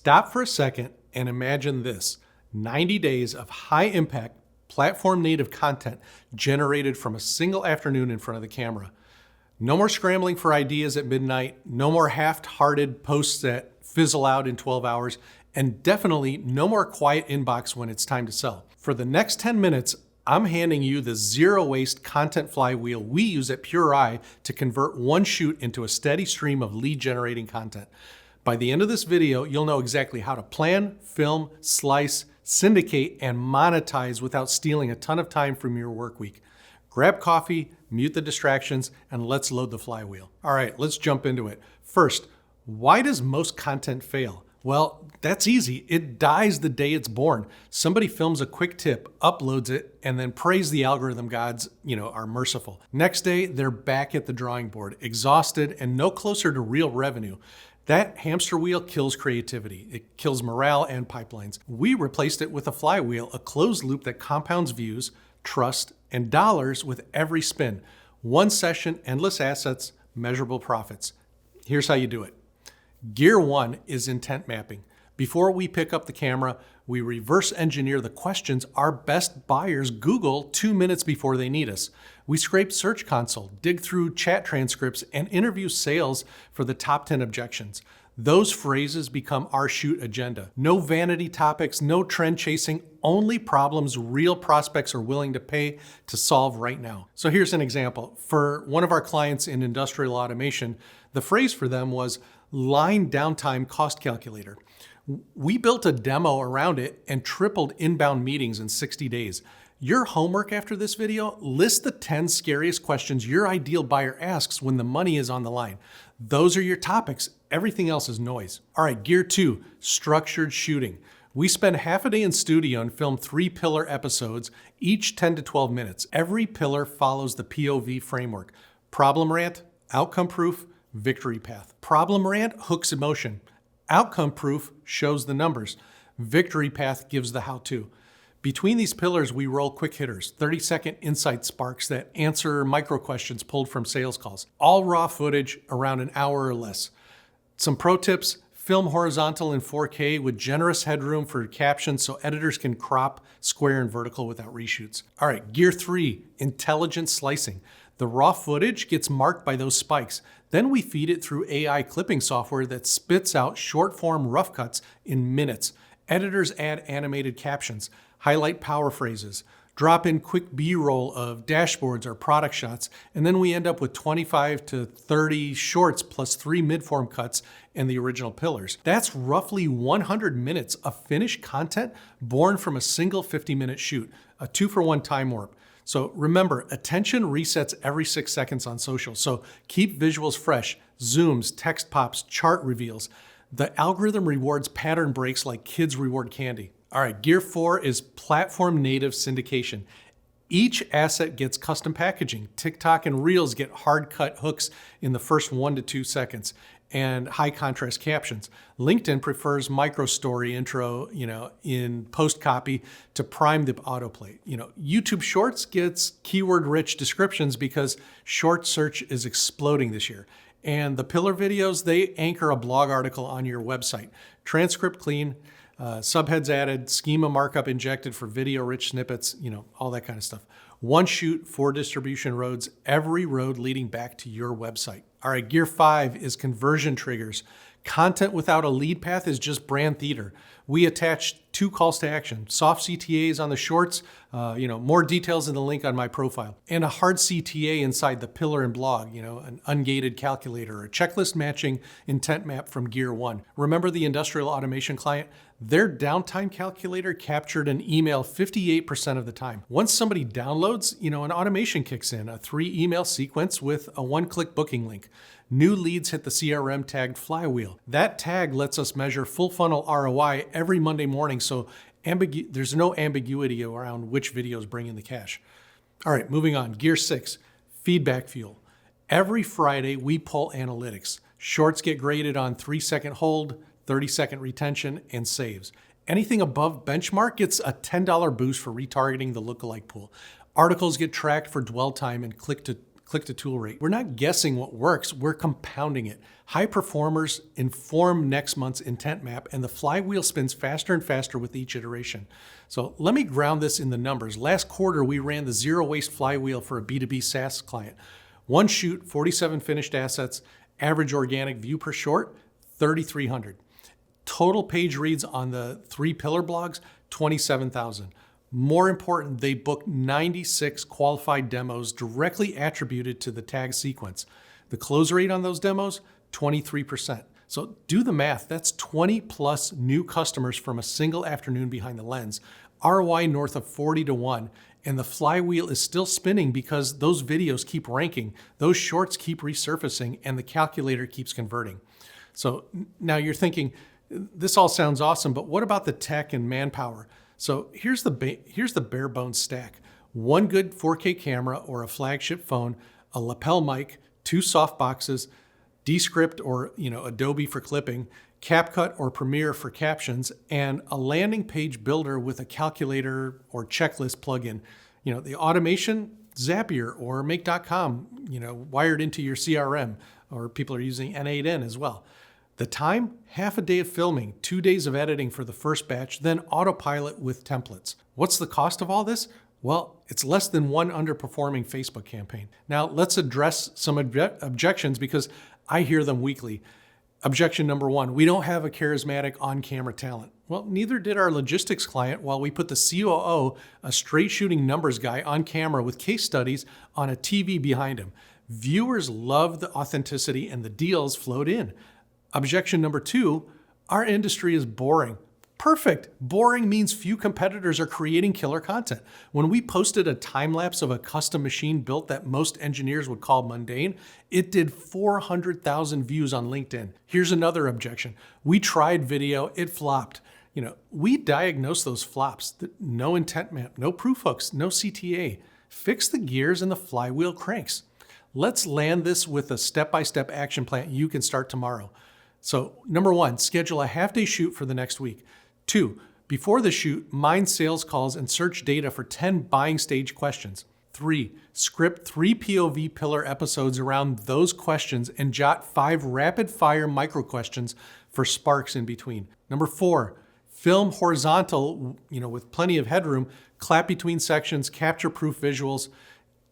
Stop for a second and imagine this: 90 days of high impact, platform native content generated from a single afternoon in front of the camera. No more scrambling for ideas at midnight, no more half-hearted posts that fizzle out in 12 hours, and definitely no more quiet inbox when it's time to sell. For the next 10 minutes, I'm handing you the zero-waste content flywheel we use at Pure Eye to convert one shoot into a steady stream of lead-generating content. By the end of this video, you'll know exactly how to plan, film, slice, syndicate, and monetize without stealing a ton of time from your work week. Grab coffee, mute the distractions, and let's load the flywheel. All right, let's jump into it. First, why does most content fail? Well, that's easy. It dies the day it's born. Somebody films a quick tip, uploads it, and then prays the algorithm gods, are merciful. Next day, they're back at the drawing board, exhausted and no closer to real revenue. That hamster wheel kills creativity. It kills morale and pipelines. We replaced it with a flywheel, a closed loop that compounds views, trust, and dollars with every spin. One session, endless assets, measurable profits. Here's how you do it. Gear one is intent mapping. Before we pick up the camera, we reverse engineer the questions our best buyers Google 2 minutes before they need us. We scrape Search Console, dig through chat transcripts, and interview sales for the top 10 objections. Those phrases become our shoot agenda. No vanity topics, no trend chasing, only problems real prospects are willing to pay to solve right now. So here's an example. For one of our clients in industrial automation, the phrase for them was line downtime cost calculator. We built a demo around it and tripled inbound meetings in 60 days. Your homework after this video, list the 10 scariest questions your ideal buyer asks when the money is on the line. Those are your topics. Everything else is noise. All right, gear two, structured shooting. We spend half a day in studio and film 3 pillar episodes, each 10 to 12 minutes. Every pillar follows the POV framework: problem rant, outcome proof, victory path. Problem rant hooks emotion. Outcome proof shows the numbers. Victory path gives the how-to. Between these pillars, we roll quick hitters, 30-second insight sparks that answer micro questions pulled from sales calls. All raw footage, around an hour or less. Some pro tips: film horizontal in 4K with generous headroom for captions so editors can crop square and vertical without reshoots. All right, gear three, intelligent slicing. The raw footage gets marked by those spikes. Then we feed it through AI clipping software that spits out short-form rough cuts in minutes. Editors add animated captions, highlight power phrases, drop in quick B-roll of dashboards or product shots, and then we end up with 25 to 30 shorts plus 3 mid-form cuts and the original pillars. That's roughly 100 minutes of finished content born from a single 50-minute shoot, a 2-for-1 time warp. So remember, attention resets every 6 seconds on social. So keep visuals fresh, zooms, text pops, chart reveals. The algorithm rewards pattern breaks like kids reward candy. All right, gear four is platform native syndication. Each asset gets custom packaging. TikTok and Reels get hard cut hooks in the first 1 to 2 seconds and high contrast captions. LinkedIn prefers micro story intro, in post copy to prime the autoplay. YouTube Shorts gets keyword rich descriptions because short search is exploding this year. And the pillar videos, they anchor a blog article on your website. Transcript clean, subheads added, schema markup injected for video rich snippets, all that kind of stuff. One shoot, 4 distribution roads, every road leading back to your website. All right, gear five is conversion triggers. Content without a lead path is just brand theater. We attach 2 calls to action: soft CTAs on the shorts, more details in the link on my profile, and a hard CTA inside the pillar and blog, an ungated calculator, a checklist matching intent map from gear one. Remember the industrial automation client? Their downtime calculator captured an email 58% of the time. Once somebody downloads, an automation kicks in, a 3 email sequence with a 1-click booking link. New leads hit the CRM tagged flywheel. That tag lets us measure full funnel ROI every Monday morning, so there's no ambiguity around which videos bring in the cash. All right, moving on. Gear six, feedback fuel. Every Friday, we pull analytics. Shorts get graded on 3-second hold, 30-second retention, and saves. Anything above benchmark gets a $10 boost for retargeting the lookalike pool. Articles get tracked for dwell time and click-to-tool rate. We're not guessing what works, we're compounding it. High performers inform next month's intent map, and the flywheel spins faster and faster with each iteration. So let me ground this in the numbers. Last quarter, we ran the zero-waste flywheel for a B2B SaaS client. One shoot, 47 finished assets, average organic view per short, 3,300. Total page reads on the 3 pillar blogs, 27,000. More important, they booked 96 qualified demos directly attributed to the tag sequence. The close rate on those demos, 23%. So do the math, that's 20 plus new customers from a single afternoon behind the lens. ROI north of 40 to 1, and the flywheel is still spinning because those videos keep ranking, those shorts keep resurfacing, and the calculator keeps converting. So now you're thinking, this all sounds awesome, but what about the tech and manpower? So here's the bare bones stack. One good 4K camera or a flagship phone, a lapel mic, 2 soft boxes, Descript or Adobe for clipping, CapCut or Premiere for captions, and a landing page builder with a calculator or checklist plugin. The automation, Zapier or Make.com, wired into your CRM, or people are using N8N as well. The time, half a day of filming, 2 days of editing for the first batch, then autopilot with templates. What's the cost of all this? Well, it's less than one underperforming Facebook campaign. Now, let's address some objections because I hear them weekly. Objection number 1, we don't have a charismatic on-camera talent. Well, neither did our logistics client while we put the COO, a straight shooting numbers guy, on camera with case studies on a TV behind him. Viewers loved the authenticity and the deals flowed in. Objection number 2, our industry is boring. Perfect. Boring means few competitors are creating killer content. When we posted a time lapse of a custom machine built that most engineers would call mundane, it did 400,000 views on LinkedIn. Here's another objection. We tried video, it flopped. We diagnosed those flops. No intent map, no proof hooks, no CTA. Fix the gears and the flywheel cranks. Let's land this with a step-by-step action plan you can start tomorrow. So number 1, schedule a half-day shoot for the next week. 2, before the shoot, mine sales calls and search data for 10 buying stage questions. 3, script 3 POV pillar episodes around those questions and jot 5 rapid-fire micro questions for sparks in between. Number 4, film horizontal, with plenty of headroom, clap between sections, capture-proof visuals.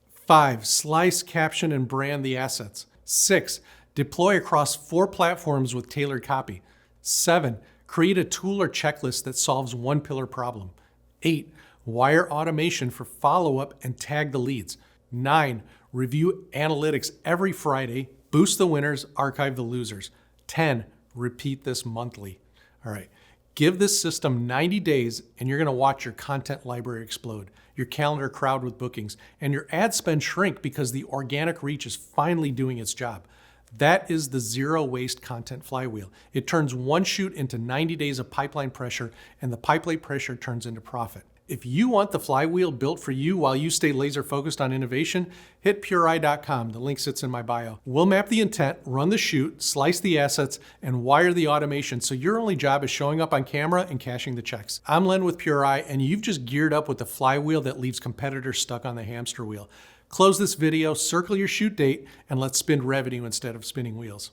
5, slice, caption, and brand the assets. 6, deploy across 4 platforms with tailored copy. 7, create a tool or checklist that solves one pillar problem. 8, wire automation for follow-up and tag the leads. 9, review analytics every Friday, boost the winners, archive the losers. 10, repeat this monthly. All right, give this system 90 days and you're gonna watch your content library explode, your calendar crowd with bookings, and your ad spend shrink because the organic reach is finally doing its job. That is the zero-waste content flywheel. It turns one shoot into 90 days of pipeline pressure, and the pipeline pressure turns into profit. If you want the flywheel built for you while you stay laser focused on innovation, hit pureeye.com. The link sits in my bio. We'll map the intent, run the shoot, slice the assets, and wire the automation so your only job is showing up on camera and cashing the checks. I'm Len with Pure Eye, and you've just geared up with the flywheel that leaves competitors stuck on the hamster wheel. Close this video, circle your shoot date, and let's spin revenue instead of spinning wheels.